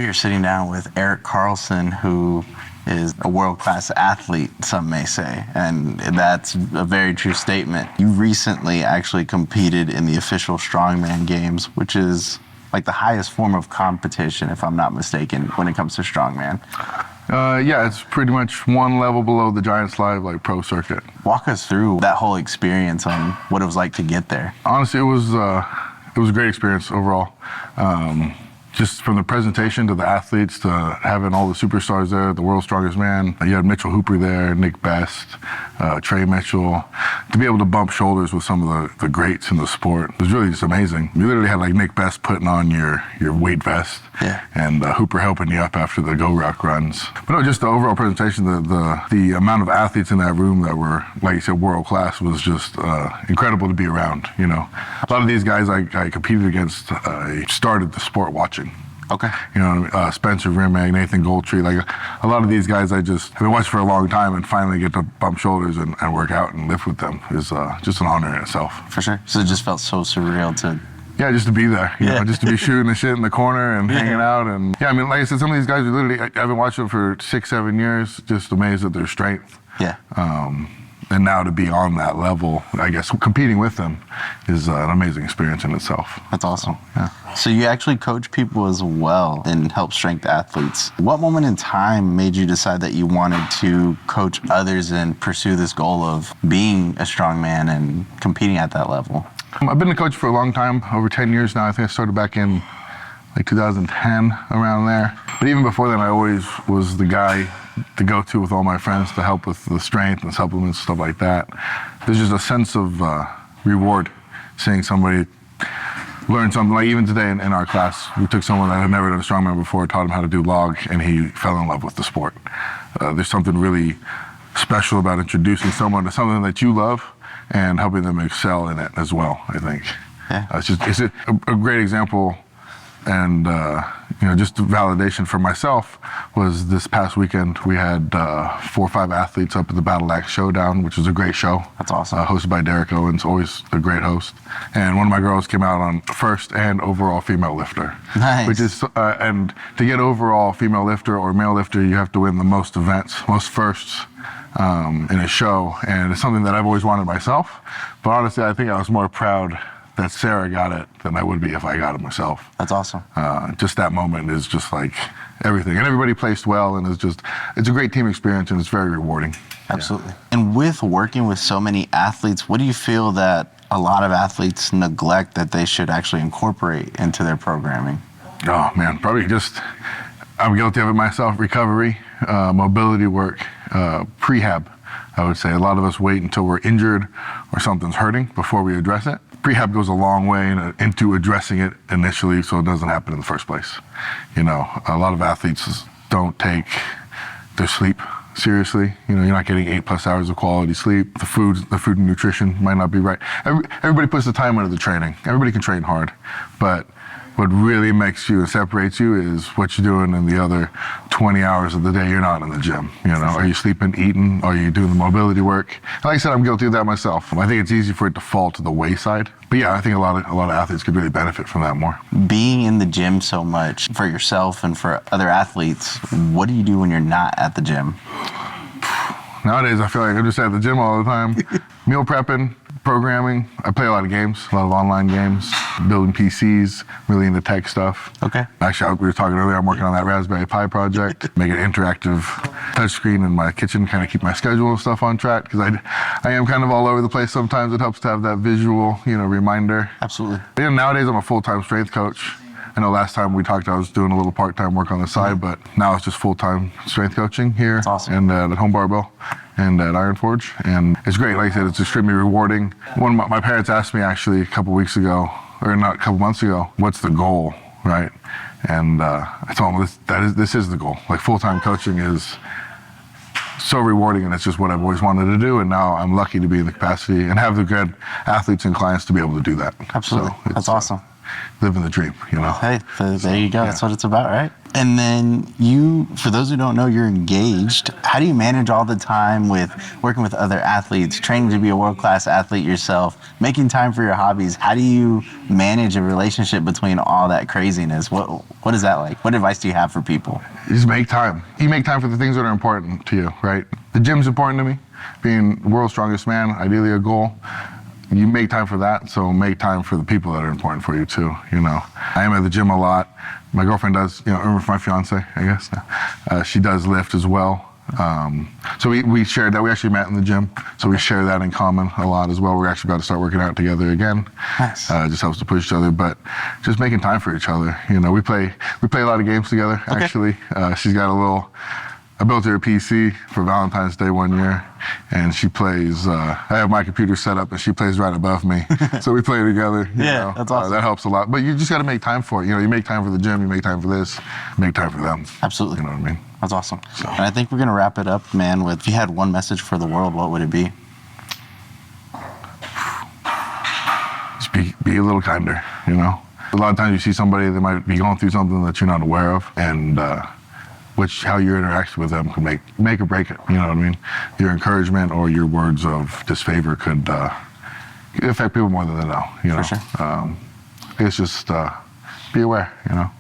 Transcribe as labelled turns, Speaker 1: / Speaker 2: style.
Speaker 1: You're sitting down with Eric Carlson, who is a world-class athlete, some may say, and that's a very true statement. You recently actually competed in the official strongman games, which is like the highest form of competition, if I'm not mistaken, when it comes to strongman.
Speaker 2: Yeah, it's pretty much one level below the Giant Slide, like pro circuit.
Speaker 1: Walk us through that whole experience on what it was like to get there.
Speaker 2: Honestly, it was a great experience overall. Just from the presentation to the athletes to having all the superstars there, the world's strongest man. You had Mitchell Hooper there, Nick Best, Trey Mitchell. To be able to bump shoulders with some of the greats in the sport was really just amazing. You literally had like Nick Best putting on your weight vest,
Speaker 1: yeah,
Speaker 2: and Hooper helping you up after the go rock runs. But no, just the overall presentation, the amount of athletes in that room that were, like you said, world class was just incredible to be around. You know, a lot of these guys I competed against, I started the sport watching.
Speaker 1: Okay.
Speaker 2: You know, Spencer Rimag, Nathan Goldtree, like a lot of these guys I just have been watching for a long time, and finally get to bump shoulders and work out and lift with them is just an honor in itself.
Speaker 1: For sure. So it just felt so surreal to...
Speaker 2: Yeah, just to be there, you know, just to be shooting the shit in the corner and hanging out. And yeah, I mean, like I said, some of these guys, I've been watching them for 6-7 years, just amazed at their strength.
Speaker 1: Yeah.
Speaker 2: And now to be on that level, I guess, competing with them is an amazing experience in itself.
Speaker 1: That's awesome.
Speaker 2: Yeah.
Speaker 1: So you actually coach people as well and help strength athletes. What moment in time made you decide that you wanted to coach others and pursue this goal of being a strongman and competing at that level?
Speaker 2: I've been a coach for a long time, over 10 years now. I think I started back in like 2010, around there. But even before then, I always was the guy to go to with all my friends to help with the strength and supplements, stuff like that. There's just a sense of reward seeing somebody learn something. Like even today in our class, we took someone that had never done a strongman before, taught him how to do log, and he fell in love with the sport. There's something really special about introducing someone to something that you love and helping them excel in it as well, I think.
Speaker 1: Yeah.
Speaker 2: It's a great example. And you know, just validation for myself was this past weekend we had 4 or 5 athletes up at the Battle Axe Showdown, which was a great show.
Speaker 1: That's awesome.
Speaker 2: Hosted by Derek Owens, always a great host. And one of my girls came out on first and overall female lifter.
Speaker 1: Nice.
Speaker 2: Which is and to get overall female lifter or male lifter, you have to win the most events, most firsts in a show, and it's something that I've always wanted myself. But honestly, I think I was more proud that Sarah got it than I would be if I got it myself.
Speaker 1: That's awesome.
Speaker 2: Just that moment is just like everything. And everybody placed well, and it's a great team experience, and it's very rewarding.
Speaker 1: Absolutely. Yeah. And with working with so many athletes, what do you feel that a lot of athletes neglect that they should actually incorporate into their programming?
Speaker 2: Oh man, probably just, I'm guilty of it myself, recovery, mobility work, prehab. I would say a lot of us wait until we're injured or something's hurting before we address it. Prehab goes a long way into addressing it initially so it doesn't happen in the first place. You know, a lot of athletes don't take their sleep seriously. You know, you're not getting 8+ hours of quality sleep. The food and nutrition might not be right. Everybody puts the time into the training. Everybody can train hard, but what really makes you and separates you is what you're doing in the other 20 hours of the day you're not in the gym. You know, are you sleeping, eating? Are you doing the mobility work? Like I said, I'm guilty of that myself. I think it's easy for it to fall to the wayside. But yeah, I think a lot of athletes could really benefit from that more.
Speaker 1: Being in the gym so much for yourself and for other athletes, what do you do when you're not at the gym?
Speaker 2: Nowadays, I feel like I'm just at the gym all the time. Meal prepping, programming. I play a lot of games, a lot of online games, building PCs, really into tech stuff.
Speaker 1: Okay.
Speaker 2: Actually, we were talking earlier, I'm working on that Raspberry Pi project, make an interactive touchscreen in my kitchen, kind of keep my schedule and stuff on track, because I am kind of all over the place sometimes. It helps to have that visual, you know, reminder.
Speaker 1: Absolutely.
Speaker 2: But, yeah, nowadays I'm a full-time strength coach. I know last time we talked, I was doing a little part-time work on the side, but now it's just full-time strength coaching here.
Speaker 1: That's awesome.
Speaker 2: And at Home Barbell and at Iron Forge. And it's great. Like I said, it's extremely rewarding. One of my parents asked me actually a couple weeks ago, or not a couple months ago, what's the goal, right? And I told them this is the goal. Like full-time coaching is so rewarding, and it's just what I've always wanted to do, and now I'm lucky to be in the capacity and have the good athletes and clients to be able to do that.
Speaker 1: Absolutely. So that's awesome.
Speaker 2: living the dream, you know.
Speaker 1: Hey, there you go.
Speaker 2: Yeah.
Speaker 1: That's what it's about, right? And then you, for those who don't know, you're engaged. How do you manage all the time with working with other athletes, training to be a world-class athlete yourself, making time for your hobbies? How do you manage a relationship between all that craziness? What is that like? What advice do you have for people?
Speaker 2: You just make time. You make time for the things that are important to you, right? The gym's important to me. Being the world's strongest man, ideally a goal. You make time for that, so make time for the people that are important for you too, you know. I am at the gym a lot. My girlfriend does, you know, my fiance, I guess. She does lift as well. So we shared that. We actually met in the gym, so we share that in common a lot as well. We're actually about to start working out together again.
Speaker 1: Nice.
Speaker 2: Just helps to push each other, but just making time for each other. You know, we play a lot of games together.
Speaker 1: Okay.
Speaker 2: Actually, she's got a little. I built her a PC for Valentine's Day one year, and she plays. I have my computer set up, and she plays right above me, so we play together. You know.
Speaker 1: That's awesome.
Speaker 2: That helps a lot. But you just got to make time for it. You know, you make time for the gym, you make time for this, make time for them.
Speaker 1: Absolutely.
Speaker 2: You know what I mean?
Speaker 1: That's awesome. And I think we're gonna wrap it up, man, with if you had one message for the world, what would it be?
Speaker 2: Just be a little kinder, you know? A lot of times you see somebody that might be going through something that you're not aware of, and how your interaction with them could make or break it, you know what I mean? Your encouragement or your words of disfavor could affect people more than they know, you know?
Speaker 1: For sure.
Speaker 2: It's just be aware, you know?